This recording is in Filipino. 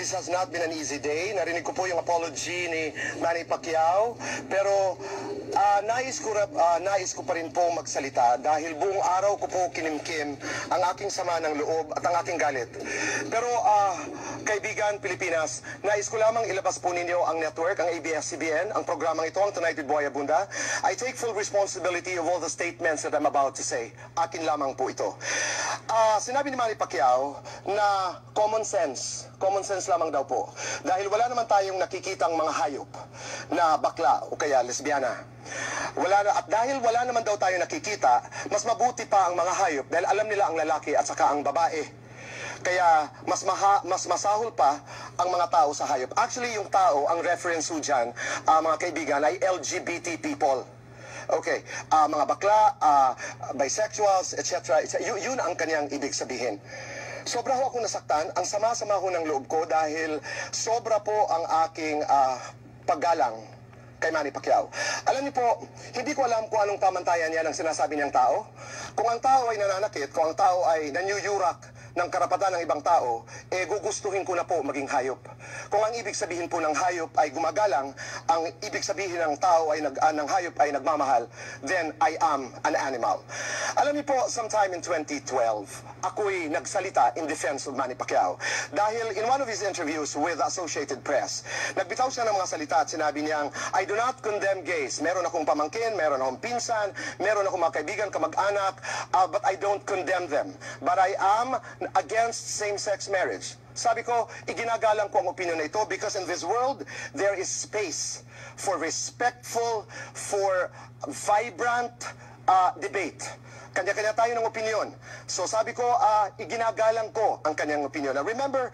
this has not been an easy day. Narinig ko po yung apology ni Manny Pacquiao. Pero nais ko pa rin po magsalita dahil buong araw ko po kinimkim ang aking sama ng loob at ang aking galit. Pero kaibigan Pilipinas, nais ko lamang ilabas po ninyo ang network, ang ABS-CBN, ang programang ito, ang Tonight with Boy Abunda. I take full responsibility of all the statements that I'm about to say. Akin lamang po ito. Sinabi ni Manny Pacquiao na common sense lamang daw po. Dahil wala naman tayong nakikitang mga hayop na bakla o kaya lesbiana. At dahil wala naman daw tayo nakikita, mas mabuti pa ang mga hayop dahil alam nila ang lalaki at saka ang babae. Kaya mas masahol pa ang mga tao sa hayop. Actually, yung tao, ang reference ho dyan, mga kaibigan, ay LGBT people. Okay, mga bakla, bisexuals, etc. Yun ang kanyang ibig sabihin. Sobra ho akong nasaktan. Ang sama-sama ho ng loob ko dahil sobra po ang aking paggalang kay Manny Pacquiao. Alam niyo po, hindi ko alam kung anong pamantayan yan ang sinasabi niyang tao. Kung ang tao ay nananakit, kung ang tao ay nanyuyurak ng karapatan ng ibang tao, gugustuhin ko na po maging hayop. Kung ang ibig sabihin po ng hayop ay gumagalang, ang ibig sabihin ng tao ay ng hayop ay nagmamahal, then I am an animal. Alam niyo po, sometime in 2012, ako'y nagsalita in defense of Manny Pacquiao. Dahil in one of his interviews with Associated Press, nagbitaw siya ng mga salita at sinabi niyang, I do not condemn gays. Meron akong pamangkin, meron akong pinsan, meron akong mga kaibigan, kamag-anak, but I don't condemn them. But I am against same-sex marriage. Sabi ko, iginagalang ko ang opinion na ito because in this world, there is space for respectful, for vibrant debate. Kanya-kanya tayo ng opinion. So sabi ko, iginagalang ko ang kanyang opinion. Now remember,